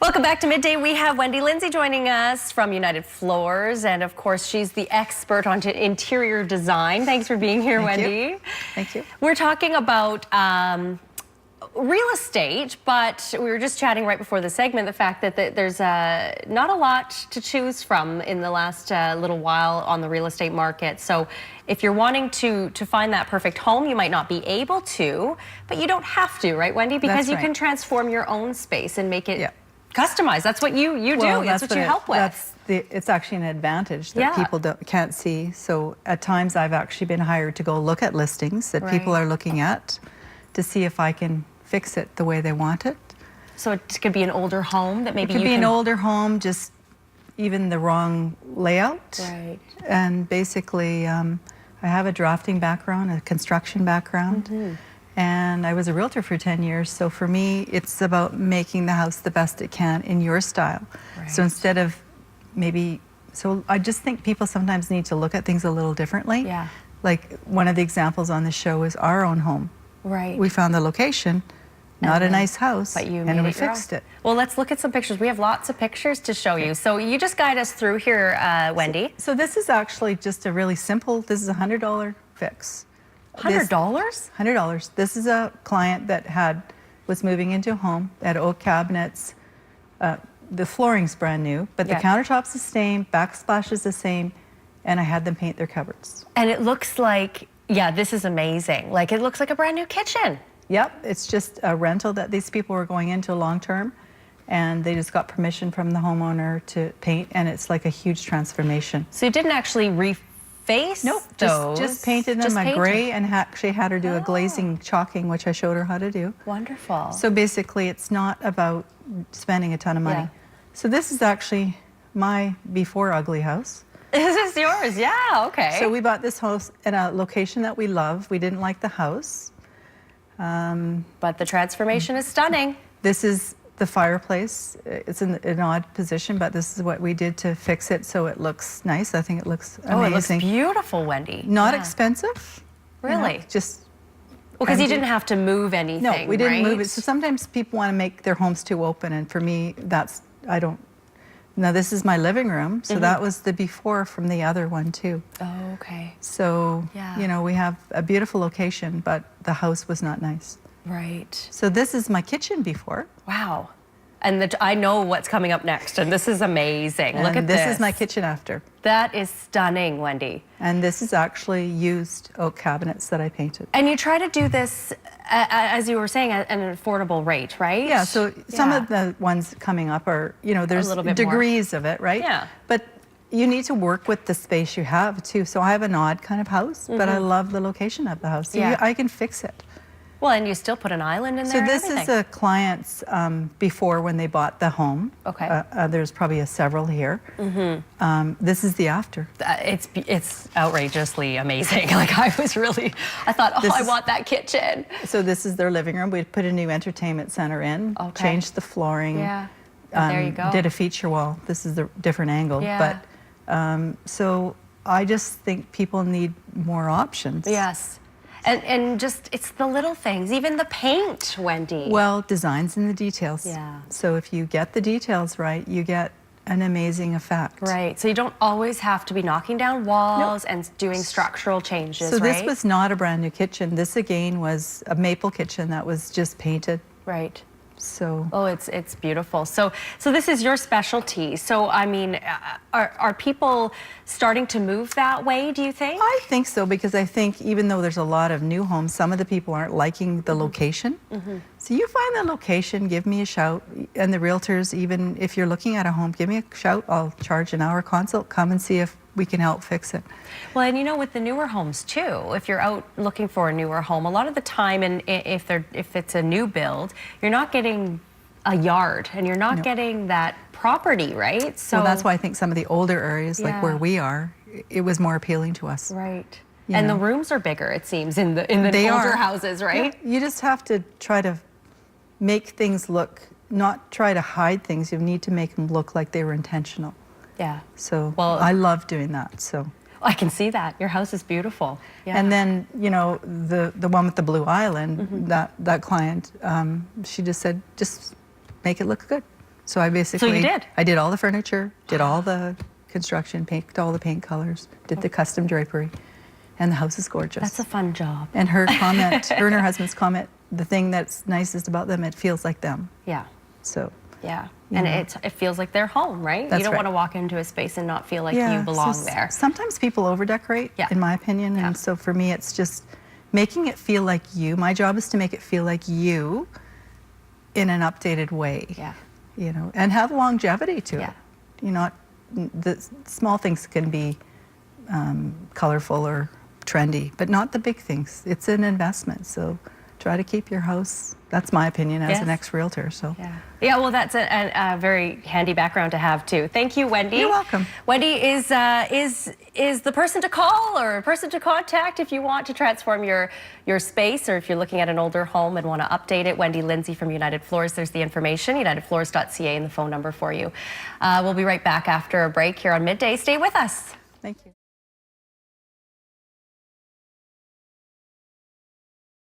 Welcome back to Midday. We have Wendy Lindsay joining us from United Floors, and of course she's the expert on interior design. Thanks for being here, Wendy. Thank you. We're talking about real estate, but we were just chatting right before the segment the fact that there's not a lot to choose from in the last little while on the real estate market. So if you're wanting to find that perfect home, you might not be able to, but you don't have to, right, Wendy? Because you can transform your own space and make it customized. That's what you do. That's what you help with. It's actually an advantage that people can't see. So at times I've actually been hired to go look at listings that people are looking at to see if I can fix it the way they want it. So it could be an older home that maybe it could be an older home, just even the wrong layout. Right. And basically, I have a drafting background, a construction background. And I was a realtor for 10 years, so for me, it's about making the house the best it can in your style. So instead of so I just think people sometimes need to look at things a little differently. Yeah. Like one of the examples on the show is our own home. Right. We found the location, not a nice house, but and we fixed it. Well, let's look at some pictures. We have lots of pictures to show you. So you just guide us through here, Wendy. So this is actually just a really simple, this is a $100 fix. $100? $100. This is a client that was moving into a home, had oak cabinets. The flooring's brand new, but the countertop's the same, backsplash is the same, and I had them paint their cupboards. And it looks like, this is amazing. Like, it looks like a brand new kitchen. Yep, it's just a rental that these people were going into long term, and they just got permission from the homeowner to paint, and it's like a huge transformation. So you didn't actually reface those? Just painted them a gray, and actually had her do a glazing chalking, which I showed her how to do. Wonderful. So basically, it's not about spending a ton of money. So this is actually my before ugly house. This is yours, okay. So we bought this house in a location that we love. We didn't like the house. But the transformation is stunning. This is the fireplace. It's in an odd position, but this is what we did to fix it so it looks nice. I think it looks amazing. Oh, it looks beautiful, Wendy. Not expensive. Really? You know, just... Well, because you didn't have to move anything, No, we didn't move it. So sometimes people want to make their homes too open, and for me, Now this is my living room, so that was the before from the other one too. Oh, okay. So, you know, we have a beautiful location, but the house was not nice. Right. So this is my kitchen before. Wow. And I know what's coming up next, and this is amazing. Look at this. This is my kitchen after. That is stunning, Wendy. And this is actually used oak cabinets that I painted. And you try to do this, as you were saying, at an affordable rate, right? Yeah, so some of the ones coming up are, you know, there's degrees of it, right? Yeah. But you need to work with the space you have too. So I have an odd kind of house, but I love the location of the house. So I can fix it. Well, and you still put an island in there. So this is a client's before when they bought the home. Okay. There's probably several here. This is the after. It's outrageously amazing. Like I thought, I want that kitchen. So this is their living room. We put a new entertainment center in, changed the flooring. Yeah. There you go. Did a feature wall. This is the different angle. Yeah. But so I just think people need more options. Yes. And just, it's the little things, even the paint, Wendy. Well, design's in the details. Yeah. So if you get the details right, you get an amazing effect. Right. So you don't always have to be knocking down walls and doing structural changes, So this was not a brand new kitchen. This, again, was a maple kitchen that was just painted. Right. So. Oh, it's beautiful. So this is your specialty. So, I mean, are people starting to move that way, do you think? I think so, because I think even though there's a lot of new homes, some of the people aren't liking the location. So you find the location, give me a shout. And the realtors, even if you're looking at a home, give me a shout. I'll charge an hour consult. Come and see if we can help fix it. Well, and you know, with the newer homes too, if you're out looking for a newer home, a lot of the time, and if it's a new build, you're not getting a yard, and you're not getting that property, right? So that's why I think some of the older areas, like where we are, it was more appealing to us. Right. And the rooms are bigger, it seems, in the older houses, right? Yeah, you just have to try to make things look, not try to hide things. You need to make them look like they were intentional. Yeah. So I love doing that. So I can see that. Your house is beautiful. Yeah. And then, you know, the one with the blue island, that client, she just said, just make it look good. So I basically, So you did? I did all the furniture, did all the construction, painted all the paint colors, did the custom drapery, and the house is gorgeous. That's a fun job. And her comment, her and her husband's comment, the thing that's nicest about them, it feels like them. Yeah. So. Yeah. You And know. it feels like they're home, right? That's You don't right. want to walk into a space and not feel like Yeah, you belong so there. Sometimes people over-decorate, Yeah. in my opinion, Yeah. and so for me, it's just making it feel like you. My job is to make it feel like you in an updated way. Yeah. You know, and have longevity to Yeah. it. You know, the small things can be colorful or trendy, but not the big things. It's an investment, so try to keep your house. That's my opinion as an Yes. ex-realtor. So. Yeah. Yeah, well, that's a very handy background to have too. Thank you, Wendy. You're welcome. Wendy is the person to call or a person to contact if you want to transform your space, or if you're looking at an older home and want to update it. Wendy Lindsay from United Floors. There's the information, unitedfloors.ca, and the phone number for you. We'll be right back after a break here on Midday. Stay with us. Thank you.